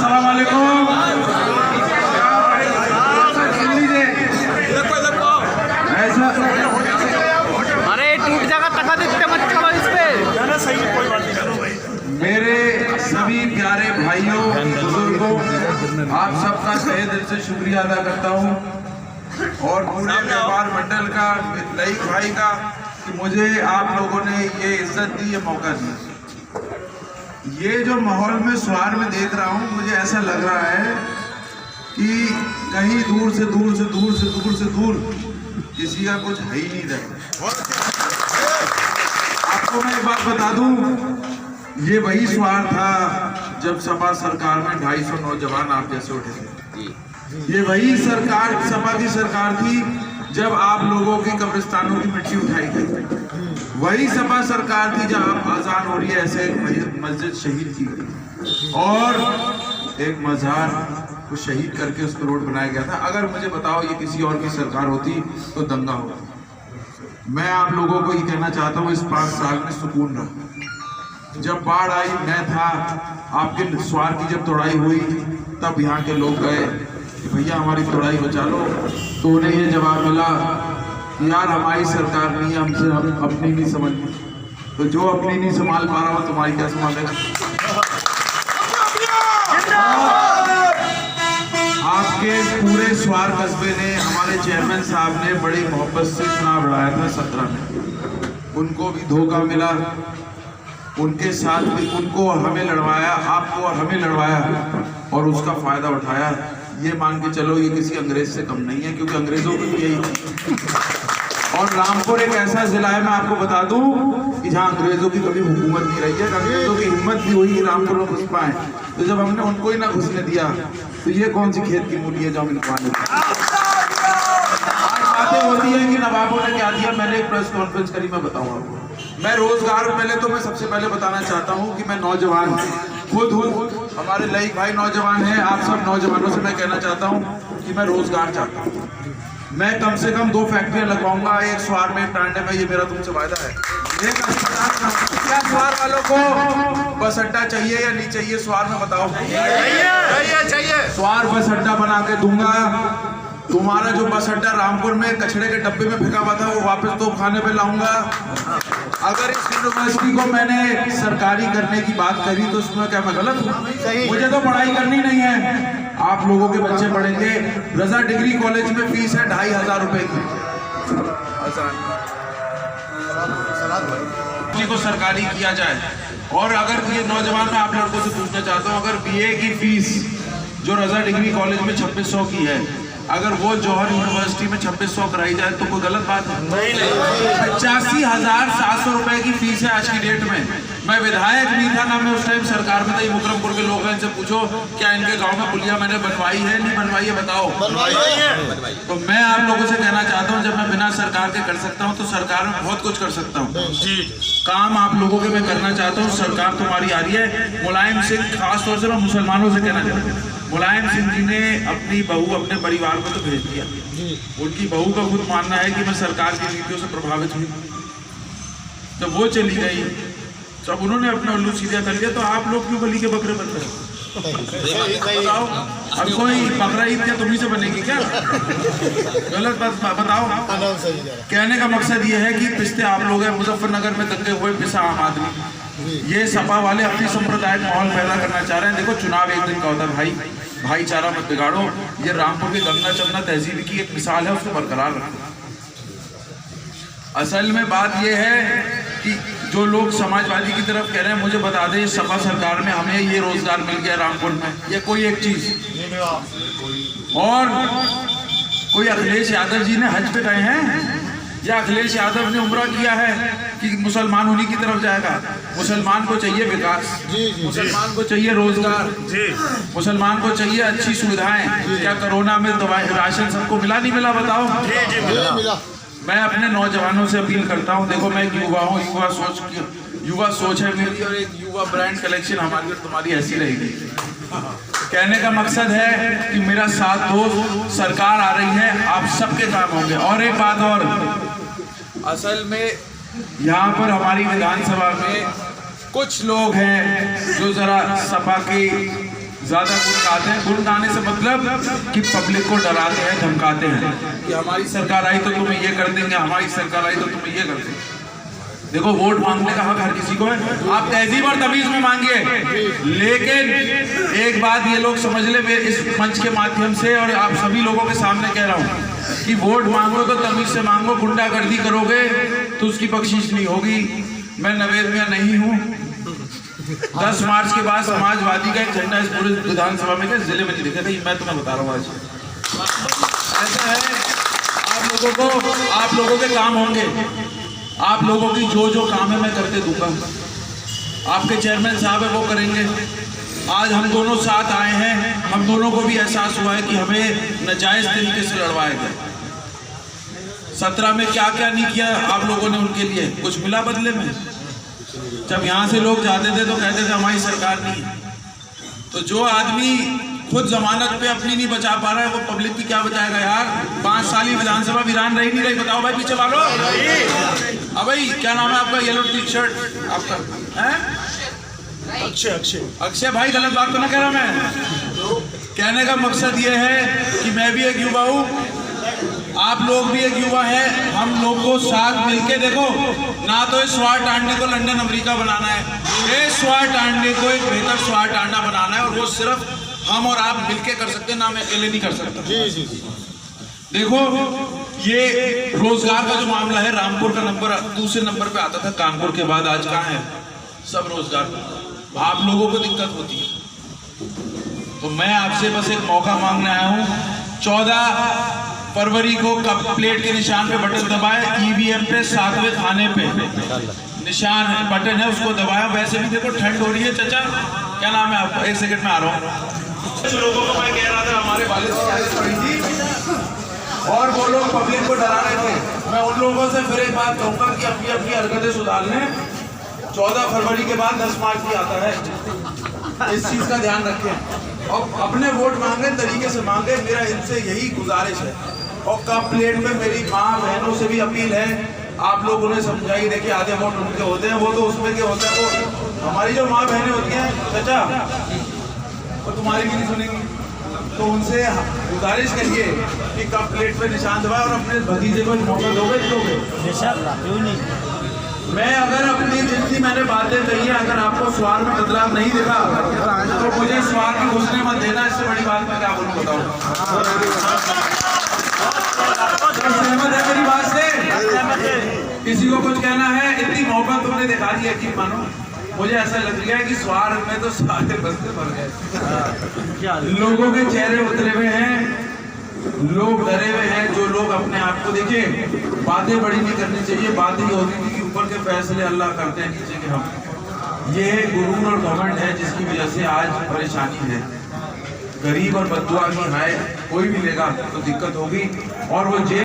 अस्सलाम वालेकुम। अरे टूट जाएगा, तका देखते मत चलो इस पे। मेरे सभी प्यारे भाइयों बुजुर्गों, आप सबका तहे दिल से शुक्रिया अदा करता हूँ और पूरे व्यापार मंडल का, लईक भाई का, कि मुझे आप लोगों ने ये इज्जत दी, ये मौका दिया। ये जो माहौल में स्वार में देख रहा हूँ, मुझे ऐसा लग रहा है कि कहीं दूर से दूर से दूर से दूर से दूर किसी का कुछ है ही नहीं रहा। आपको मैं एक बात बता दूं, ये वही स्वार था जब सपा सरकार में 250 नौजवान आप जैसे उठे थे। ये वही सरकार, सपा की सरकार थी जब आप लोगों के कब्रिस्तानों की मिट्टी उठाई गई। वही सपा सरकार थी जब आप आजान हो रही है ऐसे एक मस्जिद शहीद की गई और एक मजार को शहीद करके उस पर रोड बनाया गया था। अगर मुझे बताओ ये किसी और की सरकार होती तो दंगा होता। मैं आप लोगों को ये कहना चाहता हूँ, इस 5 साल में सुकून रहा। जब बाढ़ आई मैं था, आपके स्वार की जब तोड़ाई हुई तब यहाँ के लोग गए कि भैया हमारी तोड़ाई बचा लो, तो उन्हें ये जवाब मिला यार हमारी सरकार नहीं है, हमसे हम अपनी नहीं समझ। तो जो अपनी नहीं संभाल पा रहा हो तुम्हारी क्या संभालेगा। आपके पूरे स्वार कस्बे ने, हमारे चेयरमैन साहब ने बड़ी मोहब्बत से चुनाव लड़ाया था 17 में। उनको भी धोखा मिला, उनके साथ भी उनको और हमें लड़वाया, आपको और हमें लड़वाया और उसका फायदा उठाया। ये मान के चलो ये किसी अंग्रेज से कम नहीं है, क्योंकि अंग्रेजों की यही थी। और रामपुर एक ऐसा जिला है, मैं आपको बता दूं, कि जहां अंग्रेजों की कभी हुकूमत नहीं रही है। अंग्रेजों की हिम्मत भी हुई रामपुर में घुस पाए, तो जब हमने उनको ही ना घुसने दिया तो ये कौन सी खेत की मूली है जो हम इनको आने दें। बातें होती है कि नवाबों ने क्या दिया। मैंने एक प्रेस कॉन्फ्रेंस करी, मैं बताऊँ आपको। मैं रोजगार, पहले तो मैं सबसे पहले बताना चाहता हूँ कि मैं नौजवान खुद हूँ, हमारे लईक भाई नौजवान हैं। आप सब नौजवानों से मैं कहना चाहता हूँ कि मैं रोजगार चाहता हूँ। मैं कम से कम 2 फैक्ट्रियां लगवाऊंगा, एक स्वार में, एक टांडे में। ये मेरा तुमसे वायदा है। एक क्या स्वार वालों को बस अड्डा चाहिए या नहीं चाहिए? स्वार में बताओ। चाहिए। स्वार बस अड्डा बना के दूंगा। तुम्हारा जो बस अड्डा रामपुर में कचड़े के डब्बे में फेंका हुआ था, वो वापस तो खाने पे लाऊंगा। अगर इस यूनिवर्सिटी को मैंने सरकारी करने की बात करी तो उसमें क्या मैं गलत हूँ? मुझे तो पढ़ाई करनी नहीं है, आप लोगों के बच्चे पढ़ेंगे। रजा डिग्री कॉलेज में फीस है 2500 रुपए की। को सरकारी किया जाए। और अगर ये नौजवान, मैं आप लड़कों से पूछना चाहता हूँ, अगर BA की फीस जो रजा डिग्री कॉलेज में 2600 की है, अगर वो जौहर यूनिवर्सिटी में 2600 कराई जाए तो कोई गलत बात है? नहीं। 85,700 रुपए की फीस है आज की डेट में। मैं विधायक नहीं था ना, मैं उस टाइम सरकार में था। ये मुकरमपुर के लोग हैं, इनसे पूछो क्या इनके गांव में पुलिया मैंने बनवाई है, नहीं बनवाई है? बताओ। बनवाई है। तो मैं आप लोगों से कहना चाहता हूँ, जब मैं बिना सरकार के कर सकता हूँ तो सरकार में बहुत कुछ कर सकता हूँ। काम आप लोगों के मैं करना चाहता हूँ। सरकार तुम्हारी आ रही है। मुलायम सिंह, खासतौर से मैं मुसलमानों से कहना चाहता हूँ, मुलायम सिंह जी ने अपनी बहू अपने परिवार को तो भेज दिया। उनकी बहू का खुद मानना है कि मैं सरकार की नीतियों से प्रभावित हुई। जब वो चली गई, जब उन्होंने अपना उल्लू सीधा कर लिया, तो आप लोग क्यों बलि के बकरे बन रहे? बताओ। अब कोई बकरा ईद क्या तुम्ही से बनेगी क्या? गलत बात बताओ। कहने का मकसद ये है कि पिछले आप लोग हैं, मुजफ्फरनगर में दंगे हुए, पिसा आम आदमी। ये सपा वाले अपनी सांप्रदायिक माहौल पैदा करना चाह रहे हैं। देखो, चुनाव एक दिन का होता है भाई, भाईचारा मत बिगाड़ो। ये रामपुर की गंगा चंदा तहजीब की एक मिसाल है, उसको बरकरार रखो। असल में बात यह है कि जो लोग समाजवादी की तरफ कह रहे हैं, मुझे बता दें, सपा सरकार में हमें ये रोजगार मिल गया रामपुर में, ये कोई एक चीज। और कोई अखिलेश यादव जी ने हज पे गए हैं, या अखिलेश यादव ने उम्रा किया है कि मुसलमान उन्हीं की तरफ जाएगा? मुसलमान को चाहिए विकास, मुसलमान को चाहिए रोजगार, मुसलमान को चाहिए अच्छी सुविधाएं। क्या कोरोना में दवाई राशन सबको मिला, नहीं मिला? बताओ। मैं अपने नौजवानों से अपील करता हूं, देखो मैं एक युवा हूं, युवा सोच है मेरी, और एक युवा ब्रांड कलेक्शन हमारी और तुम्हारी ऐसी रहेगी। कहने का मकसद है कि मेरा साथ दो, सरकार आ रही है, आप सबके काम होंगे। और एक बात और, असल में यहाँ पर हमारी विधानसभा में कुछ लोग हैं जो जरा सपा की ज्यादा गुण गाते हैं। गुण गाने से मतलब कि पब्लिक को डराते हैं, धमकाते हैं कि हमारी सरकार आई तो तुम्हें ये कर देंगे, हमारी सरकार आई तो तुम्हें ये कर देंगे। देखो, वोट मांगने का हक हर किसी को है, आप तहजीब और तमीज में मांगिए, लेकिन एक बात ये लोग समझ ले, मैं इस मंच के माध्यम से और आप सभी लोगों के सामने कह रहा हूँ कि वोट मांगो तो तमीज से मांगो, गुंडागर्दी करोगे तो उसकी बख्शीश नहीं होगी। मैं नवेद मियां नहीं हूँ। 10 मार्च के बाद समाजवादी का एक झंडा इस पूरे विधानसभा में जिले में नहीं दिखा था, मैं तुम्हें बता रहा हूँ। आज ऐसा है, आप लोगों के काम होंगे, आप लोगों की जो काम है मैं करके दूंगा। आपके चेयरमैन साहब है वो करेंगे। आज हम दोनों साथ आए हैं, हम दोनों को भी एहसास हुआ है कि हमें नाजायज तरीके से लड़वाया गया। 17 में क्या क्या नहीं किया आप लोगों ने उनके लिए, कुछ मिला बदले में? जब यहाँ से लोग जाते थे तो कहते थे हमारी सरकार नहीं है। तो जो आदमी खुद जमानत पे अपनी नहीं बचा पा रहा है वो पब्लिक की क्या बचाएगा यार? 5 साल ही विधानसभा वीरान रही नहीं रही, बताओ भाई पीछे वालों। अब भाई क्या नाम है आपका? येलो टी शर्ट आपका है? अक्षय भाई, गलत बात तो ना कह रहा मैं। कहने का मकसद ये है कि मैं भी एक युवा हूँ, आप लोग भी एक युवा है, हम लोग को साथ मिलके देखो ना, तो इस स्वार टांडे को लंदन अमेरिका बनाना है, इस स्वार टांडे को एक बेहतर स्वार टांडा बनाना है, और वो सिर्फ हम और आप मिलके कर सकते हैं, ना मैं अकेले नहीं कर सकता। देखो, ये रोजगार का जो मामला है, रामपुर का नंबर दूसरे नंबर पे आता था कानपुर के बाद, आज कहाँ है? सब रोजगार। आप लोगों को दिक्कत होती है तो मैं आपसे बस एक मौका मांगने आया हूँ। 14 फरवरी को कप प्लेट के निशान पे बटन दबाए, ईवीएम पे 7वें खाने पे निशान है, बटन है, उसको दबाया। वैसे भी देखो ठंड हो रही है। चाचा क्या नाम है आपका? 1 सेकंड में आ रहा हूँ। कुछ लोगों को मैं कह रहा था हमारे वालिद की बारिश पड़ी थी और वो लोग पब्लिक को डरा रहे थे। मैं उन लोगों से फिर एक बात कहूँगा कि अपनी अपनी हरकतें सुधार लें। 14 फरवरी के बाद 10 मार्च भी आता है, इस चीज का ध्यान रखें और अपने वोट मांगे तरीके से मांगे। मेरा इनसे यही गुजारिश है। और कप प्लेट में मेरी माँ बहनों से भी अपील है, आप लोग उन्हें समझाइए। देखिए, आधे वोट उनके होते हैं, वो तो उसमें के होता है, वो हमारी जो माँ बहनें होती हैं चाचा, वो तुम्हारी भी नहीं सुनेंगी। तो उनसे गुजारिश करिए कि कप प्लेट पे निशान दबाए और अपने भतीजे को मौका दोगे क्यों नहीं? मैं अगर अपनी जितनी मैंने बातें कही है, अगर आपको स्वार में बदलाव नहीं दिखा तो मुझे स्वार में घुसने मत देना। इससे बड़ी बात मैं क्या बोलूं बताऊं? सहमत है मेरी बात से? किसी को कुछ कहना है? इतनी मोहब्बत तुमने दिखा दी है कि मानो मुझे ऐसा लग गया कि स्वार में तो सारे बस्ते भर गए। लोगों के चेहरे उतरे हुए हैं, लोग डरे हुए हैं। जो लोग अपने आप को, देखिए बातें बड़ी नहीं करनी चाहिए, बात ही होती थी कि ऊपर के फैसले अल्लाह करते हैं, नीचे के हम। ये गुरूर और घमंड है जिसकी वजह से आज परेशानी है। गरीब और बददुआ की हाय कोई भी लेगा तो दिक्कत होगी और वो जेल